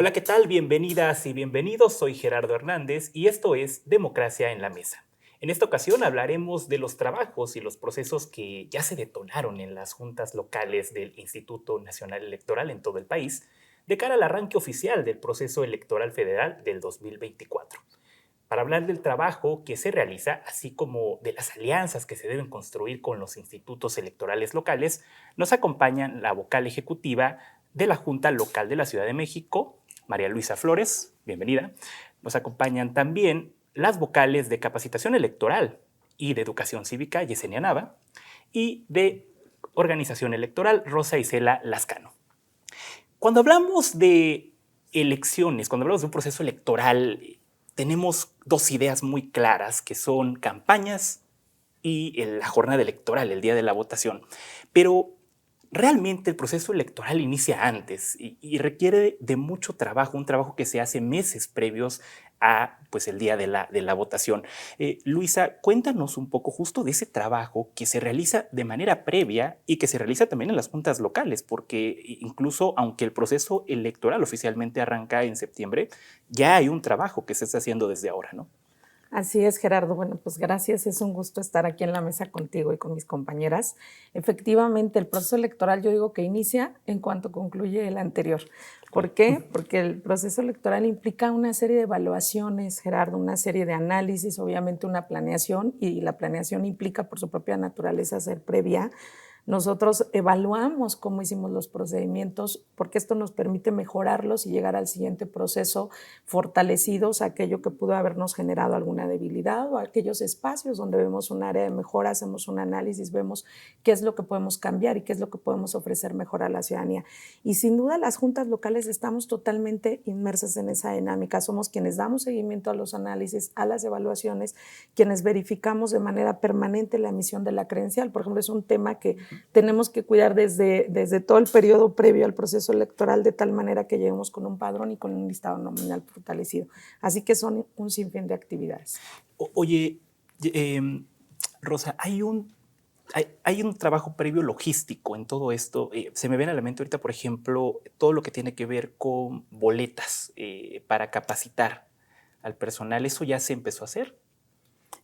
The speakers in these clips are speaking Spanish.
Hola, ¿qué tal? Bienvenidas y bienvenidos. Soy Gerardo Hernández y esto es Democracia en la Mesa. En esta ocasión hablaremos de los trabajos y los procesos que ya se detonaron en las juntas locales del Instituto Nacional Electoral en todo el país de cara al arranque oficial del proceso electoral federal del 2024. Para hablar del trabajo que se realiza, así como de las alianzas que se deben construir con los institutos electorales locales, nos acompañan la vocal ejecutiva de la Junta Local de la Ciudad de México, María Luisa Flores, bienvenida. Nos acompañan también las vocales de Capacitación Electoral y de Educación Cívica, Yesenia Nava, y de Organización Electoral, Rosa Isela Lascano. Cuando hablamos de elecciones, cuando hablamos de un proceso electoral, tenemos dos ideas muy claras, que son campañas y la jornada electoral, el día de la votación. Pero realmente el proceso electoral inicia antes y requiere de mucho trabajo, un trabajo que se hace meses previos a pues, el día de la votación. Luisa, cuéntanos un poco justo de ese trabajo que se realiza de manera previa y que se realiza también en las juntas locales, porque incluso aunque el proceso electoral oficialmente arranca en septiembre, ya hay un trabajo que se está haciendo desde ahora, ¿no? Así es, Gerardo. Bueno, pues gracias. Es un gusto estar aquí en la mesa contigo y con mis compañeras. Efectivamente, el proceso electoral yo digo que inicia en cuanto concluye el anterior. ¿Por qué? Porque el proceso electoral implica una serie de evaluaciones, Gerardo, una serie de análisis, obviamente una planeación, y la planeación implica por su propia naturaleza ser previa. Nosotros evaluamos cómo hicimos los procedimientos porque esto nos permite mejorarlos y llegar al siguiente proceso fortalecidos, aquello que pudo habernos generado alguna debilidad o aquellos espacios donde vemos un área de mejora, hacemos un análisis, vemos qué es lo que podemos cambiar y qué es lo que podemos ofrecer mejor a la ciudadanía. Y sin duda las juntas locales estamos totalmente inmersas en esa dinámica. Somos quienes damos seguimiento a los análisis, a las evaluaciones, quienes verificamos de manera permanente la emisión de la credencial. Por ejemplo, es un tema que tenemos que cuidar desde todo el periodo previo al proceso electoral de tal manera que lleguemos con un padrón y con un listado nominal fortalecido. Así que son un sinfín de actividades. Oye, Rosa, hay un trabajo previo logístico en todo esto. Se me viene a la mente ahorita, por ejemplo, todo lo que tiene que ver con boletas para capacitar al personal. ¿Eso ya se empezó a hacer?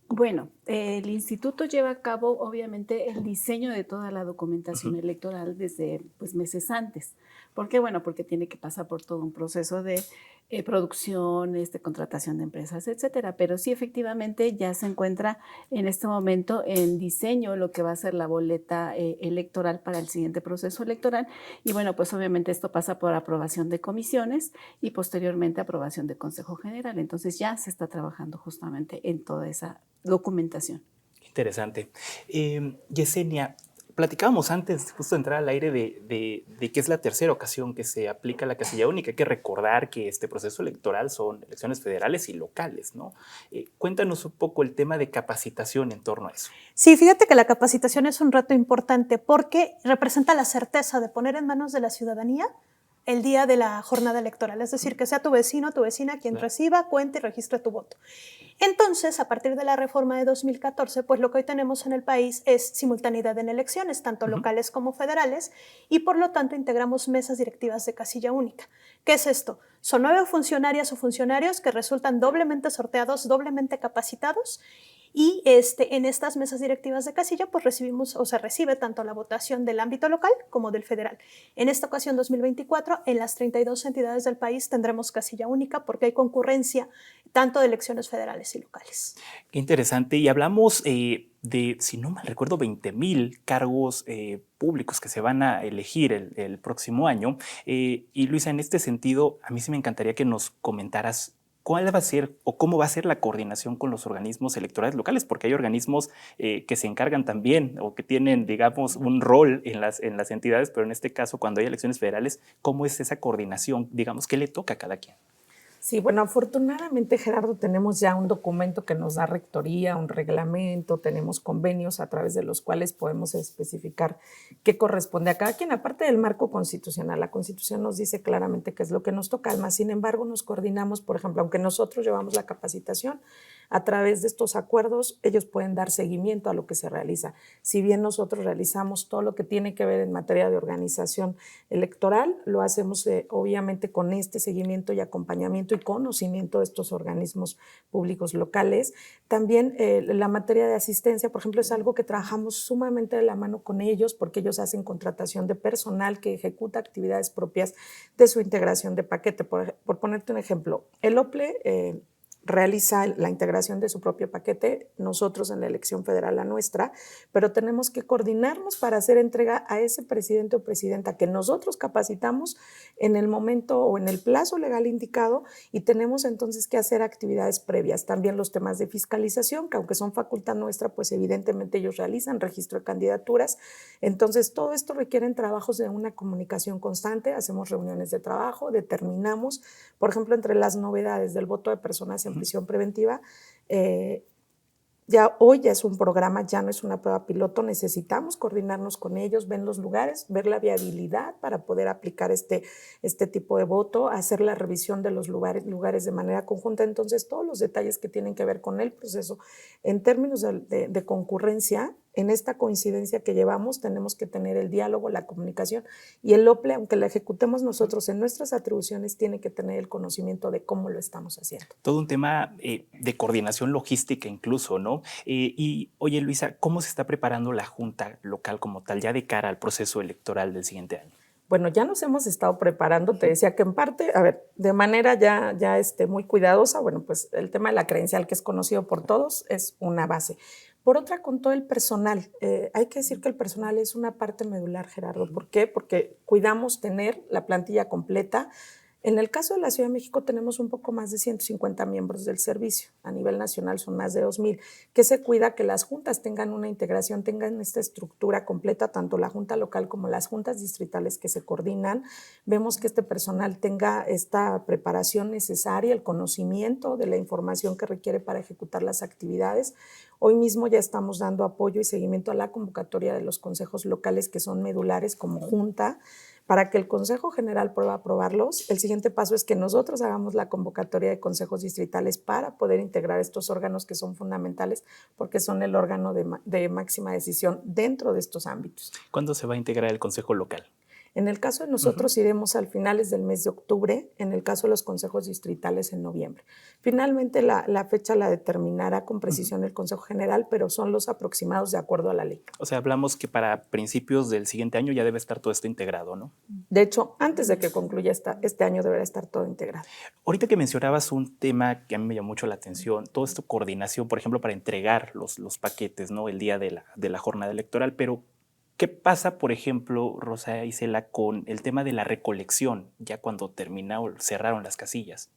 Bueno, el instituto lleva a cabo obviamente el diseño de toda la documentación electoral desde pues, meses antes. ¿Por qué? Bueno, porque tiene que pasar por todo un proceso de producción, contratación de empresas, etcétera. Pero sí, efectivamente, ya se encuentra en este momento en diseño lo que va a ser la boleta electoral para el siguiente proceso electoral. Y bueno, pues obviamente esto pasa por aprobación de comisiones y posteriormente aprobación de Consejo General. Entonces ya se está trabajando justamente en toda esa documentación. Interesante. Yesenia, platicábamos antes, justo de entrar al aire, de que es la tercera ocasión que se aplica la casilla única. Hay que recordar que este proceso electoral son elecciones federales y locales, ¿no? Cuéntanos un poco el tema de capacitación en torno a eso. Sí, fíjate que la capacitación es un reto importante porque representa la certeza de poner en manos de la ciudadanía el día de la jornada electoral, es decir, que sea tu vecino o tu vecina quien reciba, cuente y registre tu voto. Entonces, a partir de la reforma de 2014, pues lo que hoy tenemos en el país es simultaneidad en elecciones, tanto locales como federales, y por lo tanto integramos mesas directivas de casilla única. ¿Qué es esto? Son 9 funcionarias o funcionarios que resultan doblemente sorteados, doblemente capacitados, y en estas mesas directivas de casilla pues recibimos o se recibe tanto la votación del ámbito local como del federal. En esta ocasión 2024 en las 32 entidades del país tendremos casilla única porque hay concurrencia tanto de elecciones federales y locales. Qué interesante. Y hablamos de, si no mal recuerdo, 20,000 cargos públicos que se van a elegir el próximo año. Y Luisa, en este sentido, a mí sí me encantaría que nos comentaras cuál va a ser o cómo va a ser la coordinación con los organismos electorales locales, porque hay organismos que se encargan también o que tienen, digamos, un rol en las entidades, pero en este caso, cuando hay elecciones federales, ¿cómo es esa coordinación? Digamos, ¿qué le toca a cada quien? Sí, bueno, afortunadamente, Gerardo, tenemos ya un documento que nos da rectoría, un reglamento, tenemos convenios a través de los cuales podemos especificar qué corresponde a cada quien, aparte del marco constitucional. La Constitución nos dice claramente qué es lo que nos toca, más sin embargo, nos coordinamos, por ejemplo, aunque nosotros llevamos la capacitación, A través de estos acuerdos, ellos pueden dar seguimiento a lo que se realiza. Si bien nosotros realizamos todo lo que tiene que ver en materia de organización electoral, lo hacemos obviamente con este seguimiento y acompañamiento y conocimiento de estos organismos públicos locales. También la materia de asistencia, por ejemplo, es algo que trabajamos sumamente de la mano con ellos porque ellos hacen contratación de personal que ejecuta actividades propias de su integración de paquete. Por ponerte un ejemplo, el OPLE realiza la integración de su propio paquete, nosotros en la elección federal la nuestra, pero tenemos que coordinarnos para hacer entrega a ese presidente o presidenta que nosotros capacitamos en el momento o en el plazo legal indicado y tenemos entonces que hacer actividades previas. También los temas de fiscalización, que aunque son facultad nuestra, pues evidentemente ellos realizan registro de candidaturas. Entonces todo esto requieren trabajos de una comunicación constante, hacemos reuniones de trabajo, determinamos, por ejemplo, entre las novedades del voto de personas en prisión preventiva, hoy ya es un programa, ya no es una prueba piloto, necesitamos coordinarnos con ellos, ver los lugares, ver la viabilidad para poder aplicar este tipo de voto, hacer la revisión de los lugares de manera conjunta. Entonces, todos los detalles que tienen que ver con el proceso, en términos de concurrencia, en esta coincidencia que llevamos, tenemos que tener el diálogo, la comunicación, y el OPLE, aunque lo ejecutemos nosotros en nuestras atribuciones, tiene que tener el conocimiento de cómo lo estamos haciendo. Todo un tema de coordinación logística incluso, ¿no? Y oye, Luisa, ¿cómo se está preparando la Junta Local como tal ya de cara al proceso electoral del siguiente año? Bueno, ya nos hemos estado preparando, te decía que en parte, de manera ya muy cuidadosa, bueno, pues el tema de la credencial, que es conocido por todos, es una base. Por otra, con todo el personal. Hay que decir que el personal es una parte medular, Gerardo. ¿Por qué? Porque cuidamos tener la plantilla completa. En el caso de la Ciudad de México tenemos un poco más de 150 miembros del servicio. A nivel nacional son más de 2,000. Que se cuida que las juntas tengan una integración, tengan esta estructura completa, tanto la junta local como las juntas distritales que se coordinan. Vemos que este personal tenga esta preparación necesaria, el conocimiento de la información que requiere para ejecutar las actividades. Hoy mismo ya estamos dando apoyo y seguimiento a la convocatoria de los consejos locales que son medulares como junta, para que el Consejo General pueda aprobarlos. El siguiente paso es que nosotros hagamos la convocatoria de consejos distritales para poder integrar estos órganos que son fundamentales porque son el órgano de máxima decisión dentro de estos ámbitos. ¿Cuándo se va a integrar el Consejo Local? En el caso de nosotros iremos al finales del mes de octubre, en el caso de los consejos distritales en noviembre. Finalmente la fecha la determinará con precisión el Consejo General, pero son los aproximados de acuerdo a la ley. O sea, hablamos que para principios del siguiente año ya debe estar todo esto integrado, ¿no? De hecho, antes de que concluya este año deberá estar todo integrado. Ahorita que mencionabas un tema que a mí me llamó mucho la atención, todo esto coordinación, por ejemplo, para entregar los paquetes, ¿no? El día de la jornada electoral, pero ¿qué pasa, por ejemplo, Rosa Isela, con el tema de la recolección, ya cuando cerraron las casillas?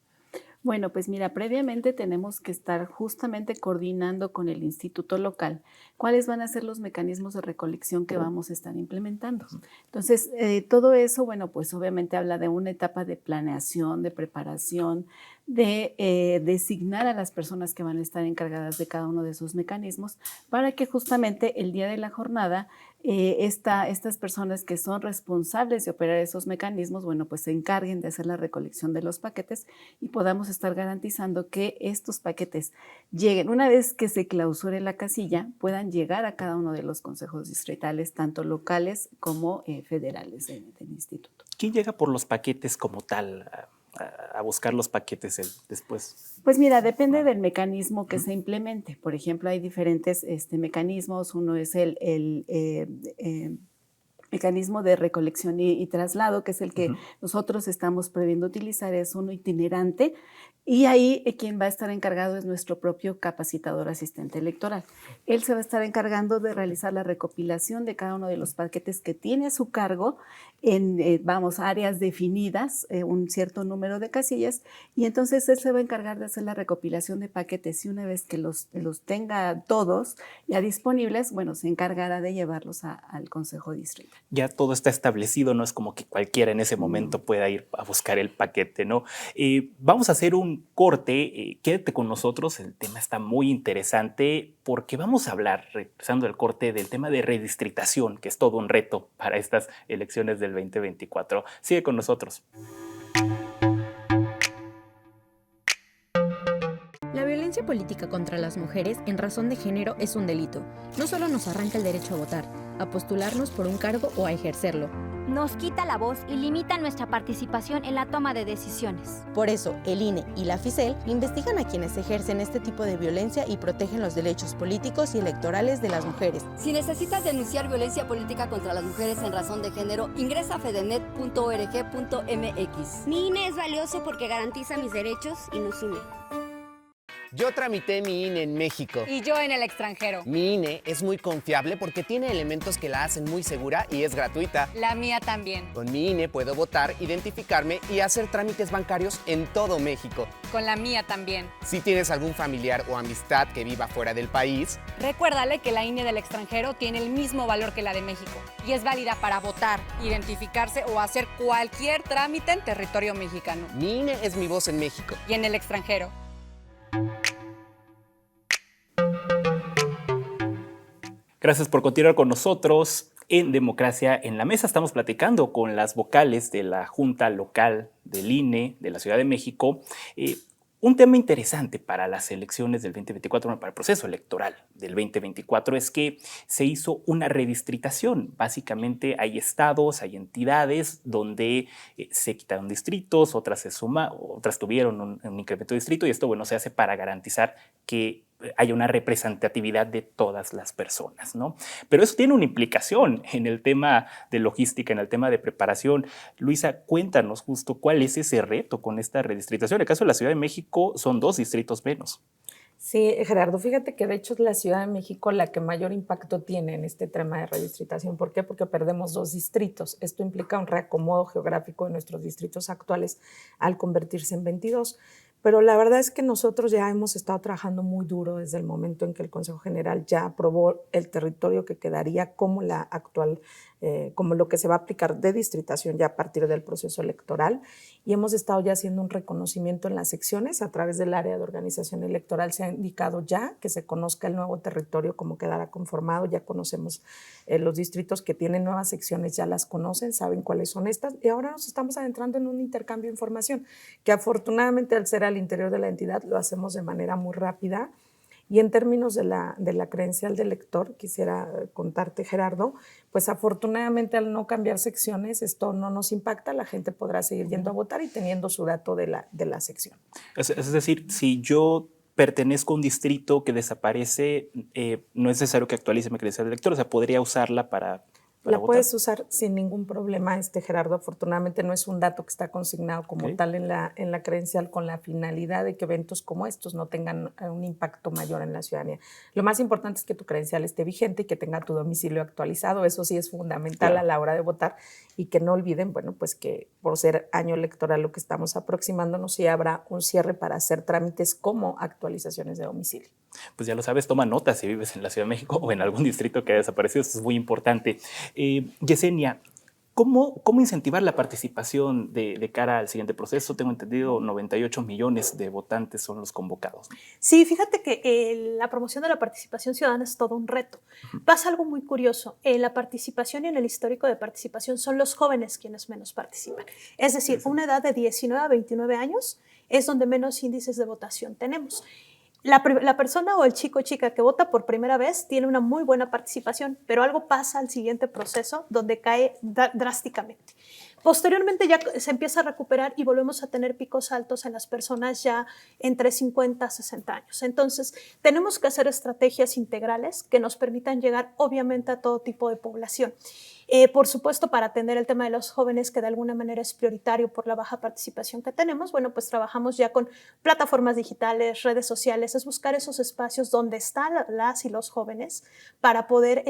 Bueno, pues mira, previamente tenemos que estar justamente coordinando con el instituto local cuáles van a ser los mecanismos de recolección que vamos a estar implementando. Entonces, todo eso, bueno, pues obviamente habla de una etapa de planeación, de preparación, de designar a las personas que van a estar encargadas de cada uno de esos mecanismos para que justamente el día de la jornada estas personas que son responsables de operar esos mecanismos, bueno, pues se encarguen de hacer la recolección de los paquetes y podamos estar garantizando que estos paquetes lleguen, una vez que se clausure la casilla, puedan llegar a cada uno de los consejos distritales, tanto locales como federales del instituto. ¿Quién llega por los paquetes como tal? A buscar los paquetes después? Pues mira, depende del mecanismo que se implemente. Por ejemplo, hay diferentes mecanismos. Uno es el mecanismo de recolección y traslado, que es el que nosotros estamos previendo utilizar, es uno itinerante, y ahí quien va a estar encargado es nuestro propio capacitador asistente electoral. Él se va a estar encargando de realizar la recopilación de cada uno de los paquetes que tiene a su cargo en, áreas definidas, un cierto número de casillas, y entonces él se va a encargar de hacer la recopilación de paquetes y una vez que los tenga todos ya disponibles, bueno, se encargará de llevarlos al Consejo Distrital. Ya todo está establecido, no es como que cualquiera en ese momento pueda ir a buscar el paquete, ¿no? Vamos a hacer un corte, quédate con nosotros, el tema está muy interesante porque vamos a hablar, regresando al corte, del tema de redistritación, que es todo un reto para estas elecciones del 2024. Sigue con nosotros. La violencia política contra las mujeres en razón de género es un delito. No solo nos arranca el derecho a votar, a postularnos por un cargo o a ejercerlo. Nos quita la voz y limita nuestra participación en la toma de decisiones. Por eso, el INE y la FICEL investigan a quienes ejercen este tipo de violencia y protegen los derechos políticos y electorales de las mujeres. Si necesitas denunciar violencia política contra las mujeres en razón de género, ingresa a fedenet.org.mx. Mi INE es valioso porque garantiza mis derechos y nos une. Yo tramité mi INE en México. Y yo en el extranjero. Mi INE es muy confiable porque tiene elementos que la hacen muy segura y es gratuita. La mía también. Con mi INE puedo votar, identificarme y hacer trámites bancarios en todo México. Con la mía también. Si tienes algún familiar o amistad que viva fuera del país, recuérdale que la INE del extranjero tiene el mismo valor que la de México y es válida para votar, identificarse o hacer cualquier trámite en territorio mexicano. Mi INE es mi voz en México. Y en el extranjero. Gracias por continuar con nosotros en Democracia en la Mesa. Estamos platicando con las vocales de la Junta Local del INE de la Ciudad de México. Un tema interesante para las elecciones del 2024, para el proceso electoral del 2024, es que se hizo una redistritación. Básicamente hay estados, hay entidades donde se quitaron distritos, otras tuvieron un incremento de distrito, y esto, bueno, se hace para garantizar que haya una representatividad de todas las personas, ¿no? Pero eso tiene una implicación en el tema de logística, en el tema de preparación. Luisa, cuéntanos justo cuál es ese reto con esta redistritación. En el caso de la Ciudad de México son 2 distritos menos. Sí, Gerardo, fíjate que de hecho es la Ciudad de México la que mayor impacto tiene en este tema de redistritación. ¿Por qué? Porque perdemos 2 distritos. Esto implica un reacomodo geográfico de nuestros distritos actuales al convertirse en 22. Pero la verdad es que nosotros ya hemos estado trabajando muy duro desde el momento en que el Consejo General ya aprobó el territorio que quedaría como la actual, como lo que se va a aplicar de distritación ya a partir del proceso electoral, y hemos estado ya haciendo un reconocimiento en las secciones. A través del área de organización electoral se ha indicado ya que se conozca el nuevo territorio, cómo quedará conformado. Ya conocemos los distritos que tienen nuevas secciones, ya las conocen, saben cuáles son estas, y ahora nos estamos adentrando en un intercambio de información que afortunadamente, al ser al interior de la entidad, lo hacemos de manera muy rápida. Y en términos de la credencial del elector, quisiera contarte, Gerardo, pues afortunadamente al no cambiar secciones, esto no nos impacta, la gente podrá seguir yendo a votar y teniendo su dato de la sección. Es decir, si yo pertenezco a un distrito que desaparece, no es necesario que actualice mi credencial del elector, o sea, podría usarla para la votar. Puedes usar sin ningún problema, Gerardo. Afortunadamente no es un dato que está consignado como tal en la credencial, con la finalidad de que eventos como estos no tengan un impacto mayor en la ciudadanía. Lo más importante es que tu credencial esté vigente y que tenga tu domicilio actualizado. Eso sí es fundamental, claro, a la hora de votar, y que no olviden, bueno, pues que por ser año electoral lo que estamos aproximándonos, sí habrá un cierre para hacer trámites como actualizaciones de domicilio. Pues ya lo sabes, toma nota si vives en la Ciudad de México o en algún distrito que haya desaparecido. Eso es muy importante. Yesenia, ¿cómo incentivar la participación de cara al siguiente proceso? Tengo entendido 98 millones de votantes son los convocados. Sí, fíjate que la promoción de la participación ciudadana es todo un reto. Pasa algo muy curioso. En la participación y en el histórico de participación son los jóvenes quienes menos participan. Es decir, una edad de 19 a 29 años es donde menos índices de votación tenemos. La persona o el chico o chica que vota por primera vez tiene una muy buena participación, pero algo pasa al siguiente proceso donde cae drásticamente. Posteriormente ya se empieza a recuperar y volvemos a tener picos altos en las personas ya entre 50 a 60 años. Entonces, tenemos que hacer estrategias integrales que nos permitan llegar, obviamente, a todo tipo de población. Por supuesto, para atender el tema de los jóvenes, que de alguna manera es prioritario por la baja participación que tenemos, bueno, pues trabajamos ya con plataformas digitales, redes sociales, es buscar esos espacios donde están las y los jóvenes para poder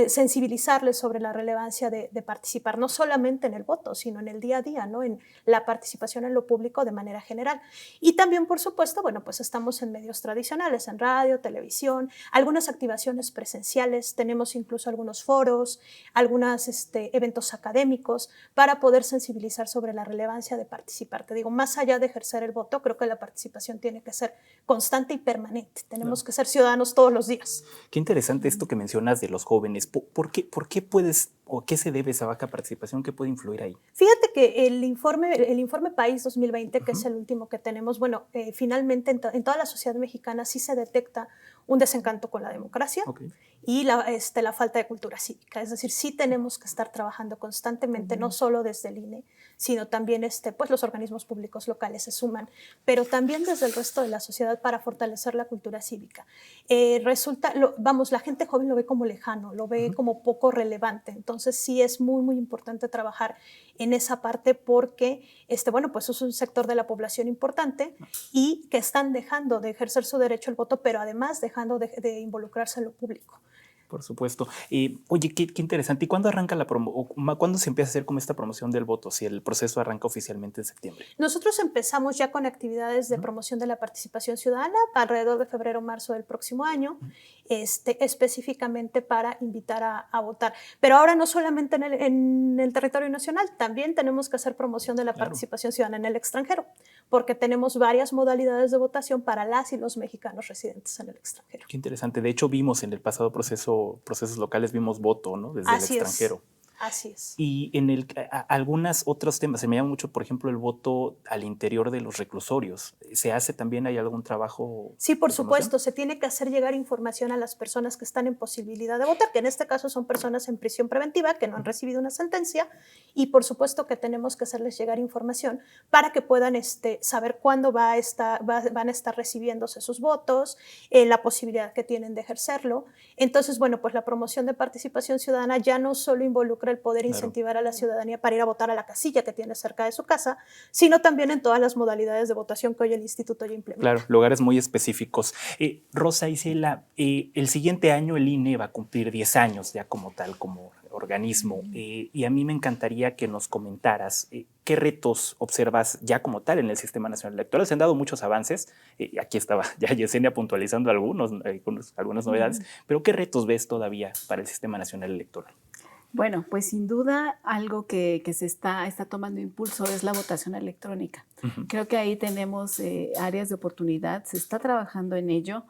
sensibilizarles sobre la relevancia de participar, no solamente en el voto, sino en el día a día, ¿no? En la participación en lo público de manera general. Y también, por supuesto, bueno, pues estamos en medios tradicionales, en radio, televisión, algunas activaciones presenciales, tenemos incluso algunos foros, algunos eventos académicos, para poder sensibilizar sobre la relevancia de participar. Te digo, más allá de ejercer el voto, creo que la participación tiene que ser constante y permanente. Tenemos que ser ciudadanos todos los días. Qué interesante esto que mencionas de los jóvenes. ¿Por qué puedes o qué se debe esa baja participación? ¿Qué puede influir ahí? Fíjate que el informe País 2020, que es el último que tenemos, bueno, finalmente en toda la sociedad mexicana sí se detecta un desencanto con la democracia y la falta de cultura cívica. Es decir, sí tenemos que estar trabajando constantemente, no solo desde el INE, sino también pues los organismos públicos locales se suman, pero también desde el resto de la sociedad para fortalecer la cultura cívica. La gente joven lo ve como lejano, lo ve como poco relevante. Entonces sí es muy, muy importante trabajar en esa parte porque pues es un sector de la población importante y que están dejando de ejercer su derecho al voto, pero además dejando de involucrarse en lo público. Por supuesto. Oye, qué interesante. ¿Y cuándo arranca cuándo se empieza a hacer como esta promoción del voto? Si el proceso arranca oficialmente en septiembre. Nosotros empezamos ya con actividades de promoción de la participación ciudadana alrededor de febrero o marzo del próximo año, específicamente para invitar a votar. Pero ahora no solamente en el territorio nacional, también tenemos que hacer promoción de la participación ciudadana en el extranjero, porque tenemos varias modalidades de votación para las y los mexicanos residentes en el extranjero. Qué interesante. De hecho, vimos en el pasado procesos locales, vimos voto, ¿no? Desde el extranjero. Así es. Y en algunos otros temas, se me llama mucho, por ejemplo, el voto al interior de los reclusorios. ¿Se hace también? ¿Hay algún trabajo? Sí, por supuesto. Se tiene que hacer llegar información a las personas que están en posibilidad de votar, que en este caso son personas en prisión preventiva que no han recibido una sentencia, y por supuesto que tenemos que hacerles llegar información para que puedan saber cuándo van a estar recibiéndose sus votos, la posibilidad que tienen de ejercerlo. Entonces, bueno, pues la promoción de participación ciudadana ya no solo involucra el poder incentivar a la ciudadanía para ir a votar a la casilla que tiene cerca de su casa, sino también en todas las modalidades de votación que hoy el instituto ya implementa. Claro, lugares muy específicos. Rosa Isela, el siguiente año el INE va a cumplir 10 años ya como tal, como organismo, y a mí me encantaría que nos comentaras qué retos observas ya como tal en el Sistema Nacional Electoral. Se han dado muchos avances, aquí estaba ya Yesenia puntualizando algunas novedades, pero ¿qué retos ves todavía para el Sistema Nacional Electoral? Bueno, pues sin duda algo que se está tomando impulso es la votación electrónica. Creo que ahí tenemos áreas de oportunidad, se está trabajando en ello.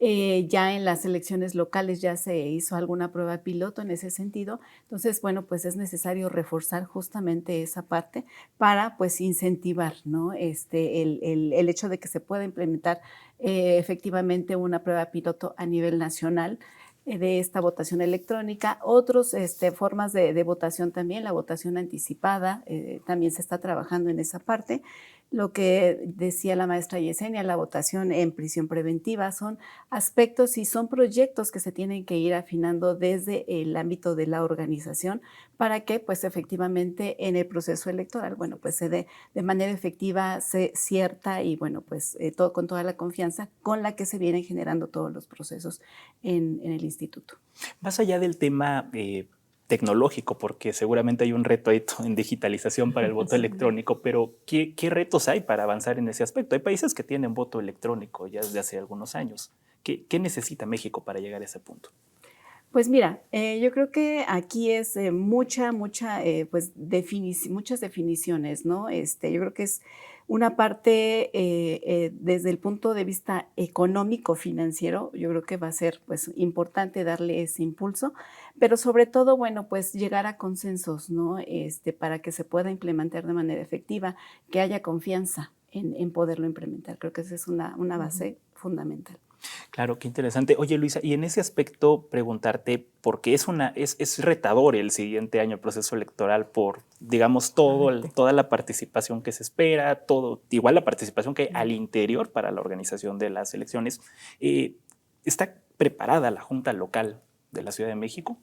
Ya en las elecciones locales ya se hizo alguna prueba piloto en ese sentido. Entonces, bueno, pues es necesario reforzar justamente esa parte para pues incentivar, ¿no? el hecho de que se pueda implementar efectivamente una prueba piloto a nivel nacional de esta votación electrónica. Otras formas de votación también, la votación anticipada, también se está trabajando en esa parte. Lo que decía la maestra Yesenia, la votación en prisión preventiva, son aspectos y son proyectos que se tienen que ir afinando desde el ámbito de la organización para que pues efectivamente en el proceso electoral, bueno, pues se dé de manera efectiva, cierta y bueno, pues con toda la confianza con la que se vienen generando todos los procesos en el instituto. Más allá del tema tecnológico, porque seguramente hay un reto ahí en digitalización para el voto electrónico, pero ¿qué retos hay para avanzar en ese aspecto? Hay países que tienen voto electrónico ya desde hace algunos años. ¿Qué necesita México para llegar a ese punto? Pues mira, yo creo que aquí es muchas definiciones, ¿no? Yo creo que es una parte desde el punto de vista económico, financiero, yo creo que va a ser pues importante darle ese impulso, pero sobre todo, bueno, pues llegar a consensos, ¿no? Para que se pueda implementar de manera efectiva, que haya confianza en poderlo implementar. Creo que esa es una base fundamental. Claro, qué interesante. Oye, Luisa, y en ese aspecto preguntarte, porque es retador el siguiente año el proceso electoral por, digamos, toda la participación que se espera, igual la participación que hay al interior para la organización de las elecciones. ¿Está preparada la Junta Local de la Ciudad de México?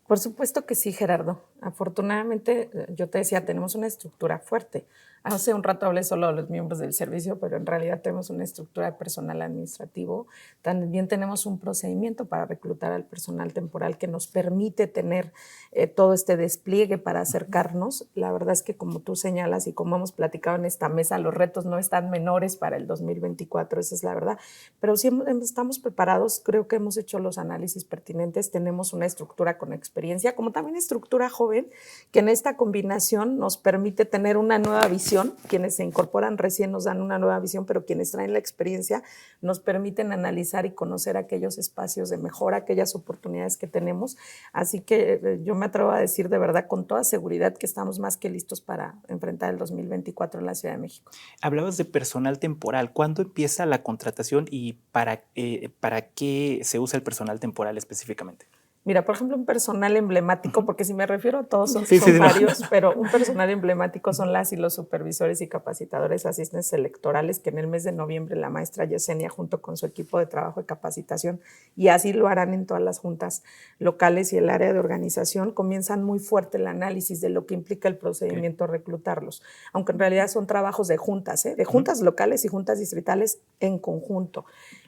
Por supuesto que sí, Gerardo. Afortunadamente, yo te decía, tenemos una estructura fuerte. Hace un rato hablé solo de los miembros del servicio, pero en realidad tenemos una estructura de personal administrativo. También tenemos un procedimiento para reclutar al personal temporal que nos permite tener todo este despliegue para acercarnos. La verdad es que, como tú señalas y como hemos platicado en esta mesa, los retos no están menores para el 2024, esa es la verdad. Pero sí estamos preparados, creo que hemos hecho los análisis pertinentes, tenemos una estructura con experiencia, como también estructura joven, que en esta combinación nos permite tener una nueva visión. Quienes se incorporan recién nos dan una nueva visión, pero quienes traen la experiencia nos permiten analizar y conocer aquellos espacios de mejora, aquellas oportunidades que tenemos. Así que yo me atrevo a decir de verdad con toda seguridad que estamos más que listos para enfrentar el 2024 en la Ciudad de México. Hablabas de personal temporal. ¿Cuándo empieza la contratación y para qué se usa el personal temporal específicamente? Mira, por ejemplo, un personal emblemático, porque si me refiero a todos son varios, pero un personal emblemático son las y los supervisores y capacitadores asistentes electorales, que en el mes de noviembre la maestra Yesenia, junto con su equipo de trabajo de capacitación, y así lo harán en todas las juntas locales y el área de organización, comienzan muy fuerte el análisis de lo que implica el procedimiento de reclutarlos, aunque en realidad son trabajos de juntas, de juntas locales y juntas distritales en conjunto.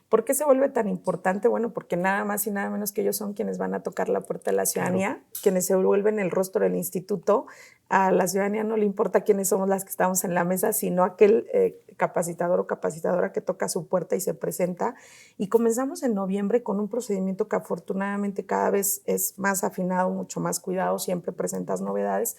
¿Por qué se vuelve tan importante? Bueno, porque nada más y nada menos que ellos son quienes van a tocar la puerta de la ciudadanía, quienes se vuelven el rostro del instituto. A la ciudadanía no le importa quiénes somos las que estamos en la mesa, sino aquel capacitador o capacitadora que toca su puerta y se presenta. Y comenzamos en noviembre con un procedimiento que afortunadamente cada vez es más afinado, mucho más cuidado, siempre presentas novedades,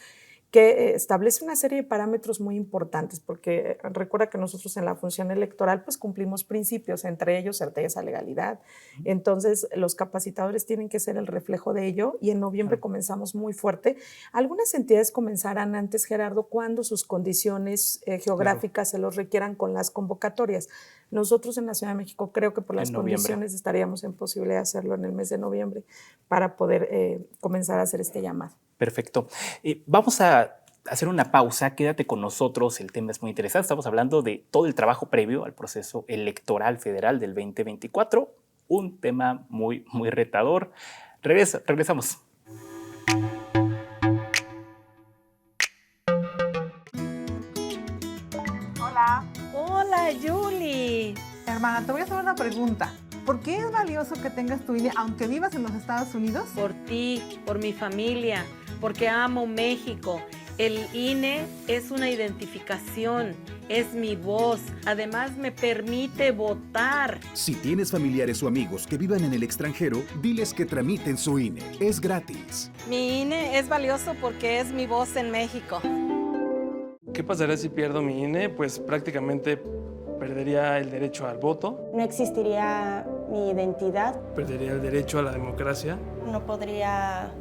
que establece una serie de parámetros muy importantes, porque recuerda que nosotros en la función electoral pues cumplimos principios, entre ellos certeza, legalidad. Entonces los capacitadores tienen que ser el reflejo de ello, y en noviembre comenzamos muy fuerte. Algunas entidades comenzarán antes, Gerardo, cuando sus condiciones geográficas se los requieran con las convocatorias. Nosotros en la Ciudad de México creo que por las condiciones estaríamos en posibilidad de hacerlo en el mes de noviembre para poder comenzar a hacer este llamado. Perfecto. Vamos a hacer una pausa. Quédate con nosotros. El tema es muy interesante. Estamos hablando de todo el trabajo previo al proceso electoral federal del 2024. Un tema muy, muy retador. Regresamos. Hola. Hola, Julie. Hermana, te voy a hacer una pregunta. ¿Por qué es valioso que tengas tu INE aunque vivas en los Estados Unidos? Por ti, por mi familia, porque amo México. El INE es una identificación, es mi voz. Además, me permite votar. Si tienes familiares o amigos que vivan en el extranjero, diles que tramiten su INE. Es gratis. Mi INE es valioso porque es mi voz en México. ¿Qué pasaría si pierdo mi INE? Pues prácticamente perdería el derecho al voto. No existiría mi identidad. Perdería el derecho a la democracia. No podría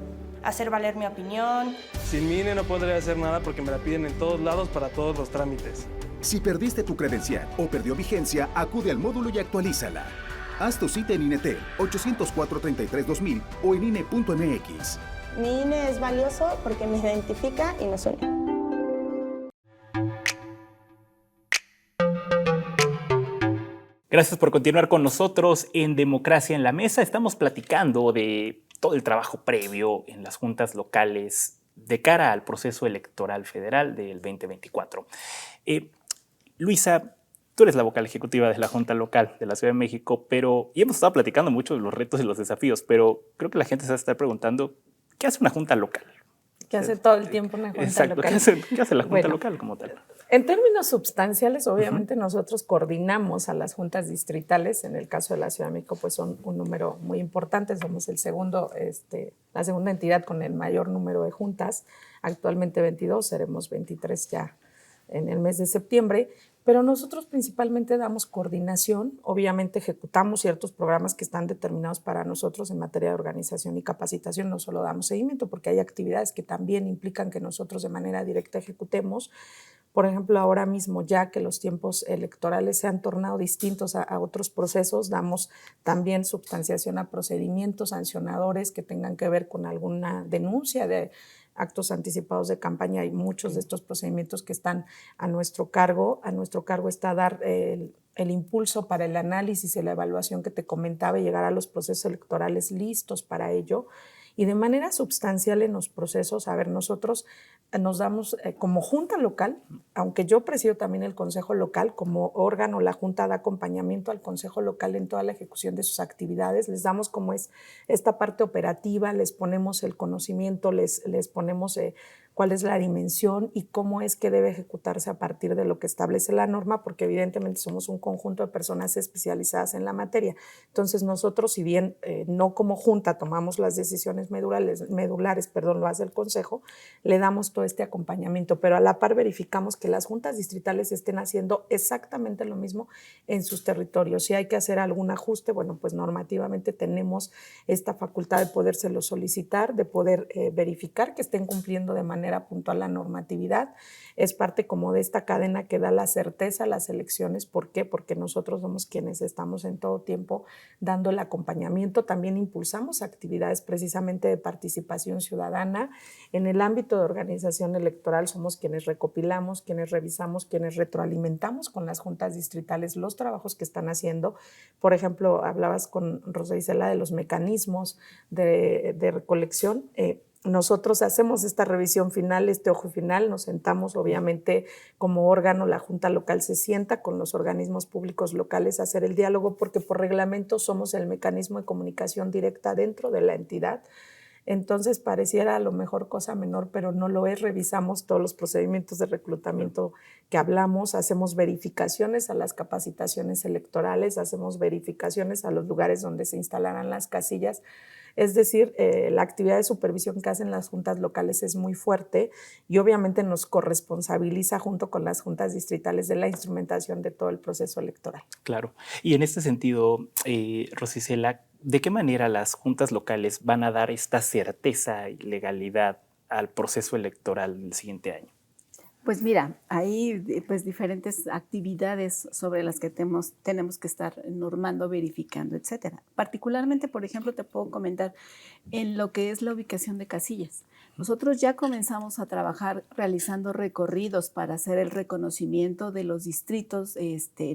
hacer valer mi opinión. Sin mi INE no podría hacer nada porque me la piden en todos lados para todos los trámites. Si perdiste tu credencial o perdió vigencia, acude al módulo y actualízala. Haz tu cita en INETEL 804-33-2000 o en INE.mx. Mi INE es valioso porque me identifica y nos une. Gracias por continuar con nosotros en Democracia en la Mesa. Estamos platicando de todo el trabajo previo en las juntas locales de cara al proceso electoral federal del 2024. Luisa, tú eres la vocal ejecutiva de la Junta Local de la Ciudad de México, y hemos estado platicando mucho de los retos y los desafíos, pero creo que la gente se va a estar preguntando, ¿qué hace una junta local? ¿Qué hace todo el tiempo una junta Exacto, local? ¿Qué hace la junta local como tal? En términos substanciales, obviamente nosotros coordinamos a las juntas distritales. En el caso de la Ciudad de México, pues son un número muy importante. Somos la segunda entidad con el mayor número de juntas. Actualmente 22, seremos 23 ya en el mes de septiembre. Pero nosotros principalmente damos coordinación, obviamente ejecutamos ciertos programas que están determinados para nosotros en materia de organización y capacitación, no solo damos seguimiento, porque hay actividades que también implican que nosotros de manera directa ejecutemos. Por ejemplo, ahora mismo, ya que los tiempos electorales se han tornado distintos a otros procesos, damos también substanciación a procedimientos sancionadores que tengan que ver con alguna denuncia de actos anticipados de campaña. Hay muchos de estos procedimientos que están a nuestro cargo. A nuestro cargo está dar el impulso para el análisis y la evaluación que te comentaba y llegar a los procesos electorales listos para ello. Y de manera sustancial en los procesos, a ver, nosotros nos damos como junta local, aunque yo presido también el consejo local, como órgano, la junta da acompañamiento al consejo local en toda la ejecución de sus actividades, les damos como es esta parte operativa, les ponemos el conocimiento, les ponemos cuál es la dimensión y cómo es que debe ejecutarse a partir de lo que establece la norma, porque evidentemente somos un conjunto de personas especializadas en la materia. Entonces nosotros, si bien no como junta tomamos las decisiones medulares, lo hace el consejo, le damos todo este acompañamiento, pero a la par verificamos que las juntas distritales estén haciendo exactamente lo mismo en sus territorios. Si hay que hacer algún ajuste, bueno, pues normativamente tenemos esta facultad de podérselo solicitar, de poder verificar que estén cumpliendo de manera puntual la normatividad. Es parte como de esta cadena que da la certeza a las elecciones. ¿Por qué? Porque nosotros somos quienes estamos en todo tiempo dando el acompañamiento. También impulsamos actividades precisamente de participación ciudadana. En el ámbito de organización electoral somos quienes recopilamos, quienes revisamos, quienes retroalimentamos con las juntas distritales los trabajos que están haciendo. Por ejemplo, hablabas con Rosa Isela de los mecanismos de recolección. Nosotros hacemos esta revisión final, este ojo final, nos sentamos obviamente como órgano, la Junta Local se sienta con los organismos públicos locales a hacer el diálogo porque por reglamento somos el mecanismo de comunicación directa dentro de la entidad. Entonces pareciera a lo mejor cosa menor, pero no lo es. Revisamos todos los procedimientos de reclutamiento que hablamos, hacemos verificaciones a las capacitaciones electorales, hacemos verificaciones a los lugares donde se instalarán las casillas. Es decir, la actividad de supervisión que hacen las juntas locales es muy fuerte y obviamente nos corresponsabiliza junto con las juntas distritales de la instrumentación de todo el proceso electoral. Claro. Y en este sentido, Rosa Isela, ¿de qué manera las juntas locales van a dar esta certeza y legalidad al proceso electoral del siguiente año? Pues mira, hay pues diferentes actividades sobre las que tenemos que estar normando, verificando, etcétera. Particularmente, por ejemplo, te puedo comentar en lo que es la ubicación de casillas. Nosotros ya comenzamos a trabajar realizando recorridos para hacer el reconocimiento de los distritos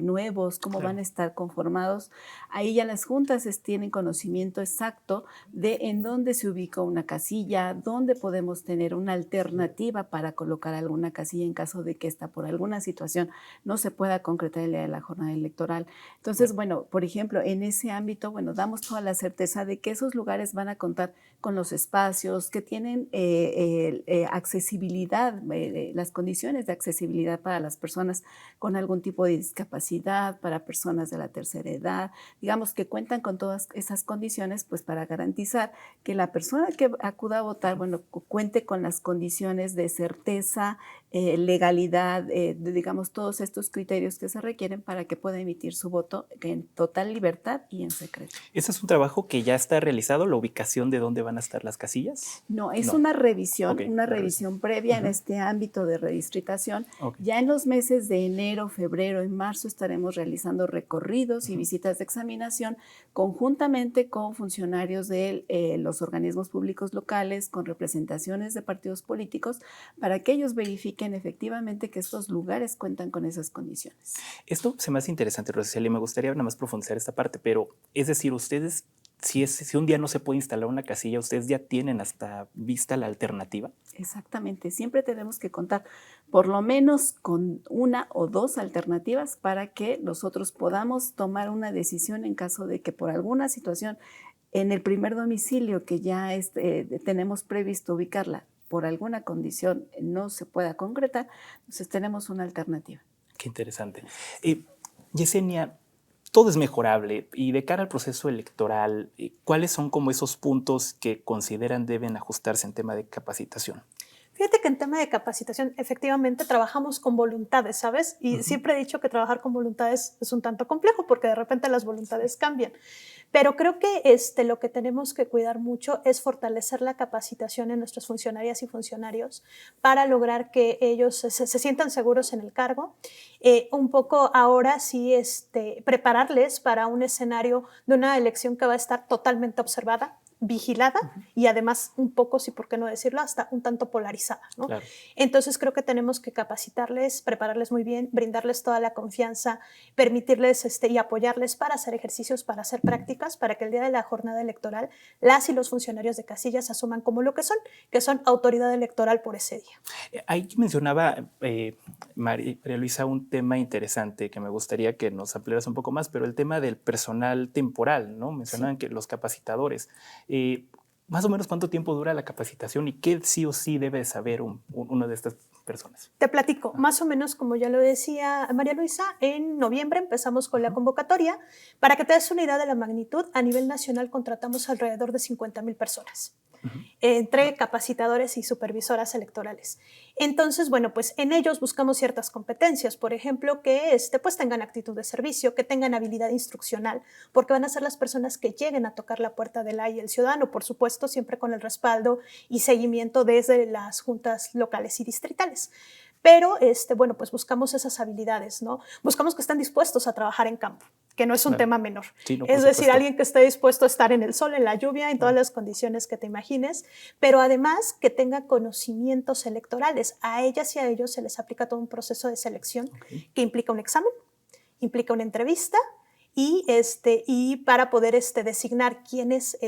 nuevos, cómo van a estar conformados. Ahí ya las juntas tienen conocimiento exacto de en dónde se ubica una casilla, dónde podemos tener una alternativa para colocar alguna casilla en caso de que esta por alguna situación no se pueda concretar el día de la jornada electoral. Entonces, bueno, por ejemplo, en ese ámbito, bueno, damos toda la certeza de que esos lugares van a contar con los espacios, que tienen accesibilidad, las condiciones de accesibilidad para las personas con algún tipo de discapacidad, para personas de la tercera edad, digamos que cuentan con todas esas condiciones pues para garantizar que la persona que acuda a votar, bueno, cuente con las condiciones de certeza, legalidad, digamos todos estos criterios que se requieren para que pueda emitir su voto en total libertad y en secreto. ¿Ese es un trabajo que ya está realizado, la ubicación de dónde van a estar las casillas? No, es una revisión, una revisión previa en este ámbito de redistritación. Ya en los meses de enero, febrero y marzo estaremos realizando recorridos y visitas de examinación conjuntamente con funcionarios de los organismos públicos locales, con representaciones de partidos políticos, para que ellos verifiquen efectivamente que estos lugares cuentan con esas condiciones. Esto se me hace interesante, Rosa, y me gustaría nada más profundizar esta parte, pero es decir, ustedes, si un día no se puede instalar una casilla, ¿ustedes ya tienen hasta vista la alternativa? Exactamente, siempre tenemos que contar por lo menos con una o dos alternativas para que nosotros podamos tomar una decisión en caso de que por alguna situación en el primer domicilio que ya tenemos previsto ubicarla, por alguna condición no se pueda concretar, entonces tenemos una alternativa. Qué interesante. Yesenia, todo es mejorable y de cara al proceso electoral, ¿cuáles son como esos puntos que consideran deben ajustarse en tema de capacitación? Fíjate que en tema de capacitación efectivamente trabajamos con voluntades, ¿sabes? Y siempre he dicho que trabajar con voluntades es un tanto complejo porque de repente las voluntades cambian. Pero creo que lo que tenemos que cuidar mucho es fortalecer la capacitación en nuestras funcionarias y funcionarios para lograr que ellos se sientan seguros en el cargo. Un poco ahora sí prepararles para un escenario de una elección que va a estar totalmente observada. vigilada y además un poco, sí, por qué no decirlo, hasta un tanto polarizada, ¿no? Claro. Entonces creo que tenemos que capacitarles, prepararles muy bien, brindarles toda la confianza, permitirles y apoyarles para hacer ejercicios, para hacer prácticas, para que el día de la jornada electoral las y los funcionarios de casillas asuman como lo que son autoridad electoral por ese día. Ahí mencionaba María Luisa un tema interesante que me gustaría que nos ampliaras un poco más, pero el tema del personal temporal, ¿no? Mencionaban que los capacitadores. Más o menos cuánto tiempo dura la capacitación y qué sí o sí debe saber una de estas personas. Te platico, más o menos como ya lo decía María Luisa, en noviembre empezamos con la convocatoria. Para que te des una idea de la magnitud, a nivel nacional contratamos alrededor de 50,000 personas. Entre capacitadores y supervisoras electorales. Entonces, bueno, pues en ellos buscamos ciertas competencias, por ejemplo, que pues tengan actitud de servicio, que tengan habilidad instruccional, porque van a ser las personas que lleguen a tocar la puerta de la y el ciudadano, por supuesto, siempre con el respaldo y seguimiento desde las juntas locales y distritales. Pero, bueno, pues buscamos esas habilidades, ¿no? Buscamos que estén dispuestos a trabajar en campo, que no es un tema menor. Sí, no, es decir, alguien que esté dispuesto a estar en el sol, en la lluvia, en todas las condiciones que te imagines, pero además que tenga conocimientos electorales. A ellas y a ellos se les aplica todo un proceso de selección que implica un examen, implica una entrevista, y para poder designar quiénes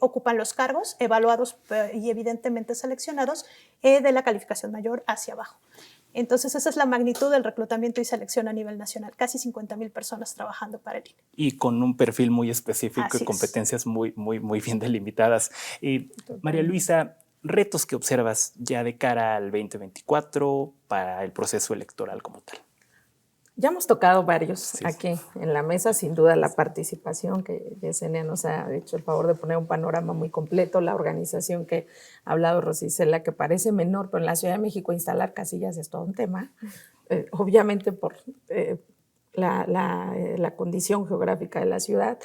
ocupan los cargos, evaluados y evidentemente seleccionados de la calificación mayor hacia abajo. Entonces, esa es la magnitud del reclutamiento y selección a nivel nacional. Casi 50,000 personas trabajando para el INE. Y con un perfil muy específico Así y competencias muy bien delimitadas. María Luisa, retos que observas ya de cara al 2024 para el proceso electoral como tal. Ya hemos tocado varios aquí en la mesa, sin duda la participación, que Yesenia nos ha hecho el favor de poner un panorama muy completo, la organización que ha hablado Rosicela, que parece menor, pero en la Ciudad de México instalar casillas es todo un tema, obviamente por la condición geográfica de la ciudad.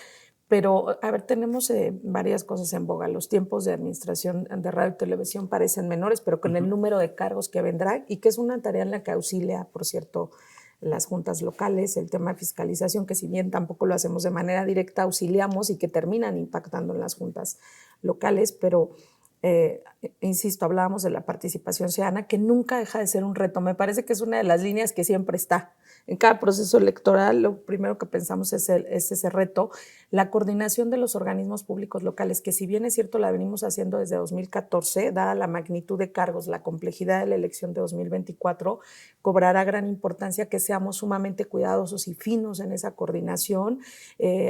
Pero, a ver, tenemos varias cosas en boga. Los tiempos de administración de radio y televisión parecen menores, pero con el número de cargos que vendrán, y que es una tarea en la que auxilia, por cierto, las juntas locales, el tema de fiscalización, que si bien tampoco lo hacemos de manera directa, auxiliamos y que terminan impactando en las juntas locales, pero insisto, hablábamos de la participación ciudadana, que nunca deja de ser un reto. Me parece que es una de las líneas que siempre está. En cada proceso electoral, lo primero que pensamos es ese reto, la coordinación de los organismos públicos locales, que si bien es cierto la venimos haciendo desde 2014, dada la magnitud de cargos, la complejidad de la elección de 2024, cobrará gran importancia que seamos sumamente cuidadosos y finos en esa coordinación,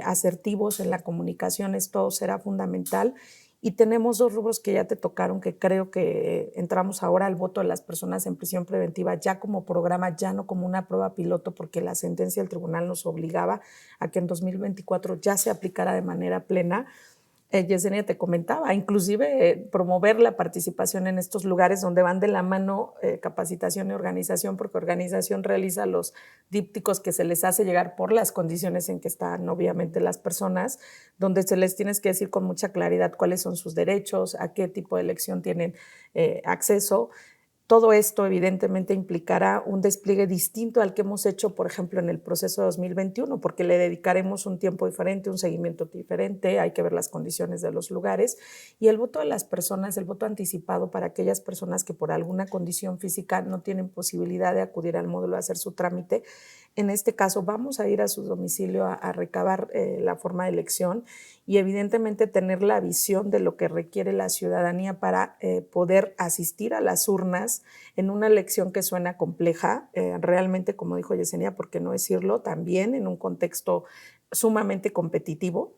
asertivos en la comunicación, esto será fundamental. Y tenemos dos rubros que ya te tocaron, que creo que entramos ahora al voto de las personas en prisión preventiva ya como programa, ya no como una prueba piloto, porque la sentencia del tribunal nos obligaba a que en 2024 ya se aplicara de manera plena. Yesenia te comentaba, inclusive promover la participación en estos lugares donde van de la mano capacitación y organización, porque organización realiza los dípticos que se les hace llegar por las condiciones en que están obviamente las personas, donde se les tienes que decir con mucha claridad cuáles son sus derechos, a qué tipo de elección tienen acceso. Todo esto evidentemente implicará un despliegue distinto al que hemos hecho, por ejemplo, en el proceso de 2021, porque le dedicaremos un tiempo diferente, un seguimiento diferente, hay que ver las condiciones de los lugares. Y el voto de las personas, el voto anticipado para aquellas personas que por alguna condición física no tienen posibilidad de acudir al módulo a hacer su trámite, en este caso vamos a ir a su domicilio a recabar la forma de elección y evidentemente tener la visión de lo que requiere la ciudadanía para poder asistir a las urnas en una elección que suena compleja, realmente, como dijo Yesenia, por qué no decirlo, también en un contexto sumamente competitivo.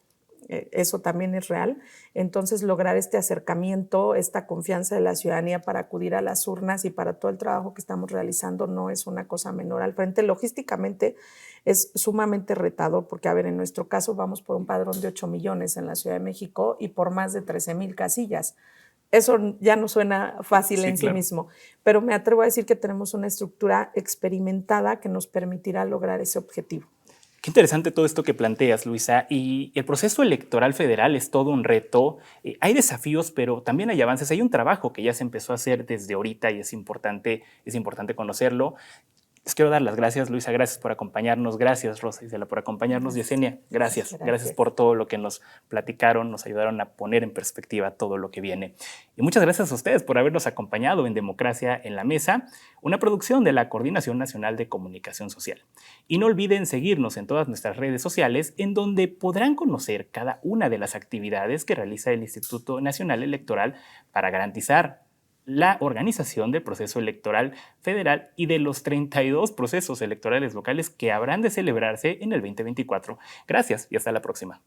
Eso también es real. Entonces, lograr este acercamiento, esta confianza de la ciudadanía para acudir a las urnas y para todo el trabajo que estamos realizando no es una cosa menor al frente. Logísticamente es sumamente retador porque, a ver, en nuestro caso vamos por un padrón de 8 millones en la Ciudad de México y por más de 13,000 casillas. Eso ya no suena fácil en sí mismo, pero me atrevo a decir que tenemos una estructura experimentada que nos permitirá lograr ese objetivo. Qué interesante todo esto que planteas, Luisa. Y el proceso electoral federal es todo un reto. Hay desafíos, pero también hay avances. Hay un trabajo que ya se empezó a hacer desde ahorita y es importante conocerlo. Les quiero dar las gracias, Luisa, gracias por acompañarnos, gracias, Rosa Isela, por acompañarnos, Yesenia, gracias por todo lo que nos platicaron, nos ayudaron a poner en perspectiva todo lo que viene. Y muchas gracias a ustedes por habernos acompañado en Democracia en la Mesa, una producción de la Coordinación Nacional de Comunicación Social. Y no olviden seguirnos en todas nuestras redes sociales, en donde podrán conocer cada una de las actividades que realiza el Instituto Nacional Electoral para garantizar la organización del proceso electoral federal y de los 32 procesos electorales locales que habrán de celebrarse en el 2024. Gracias y hasta la próxima.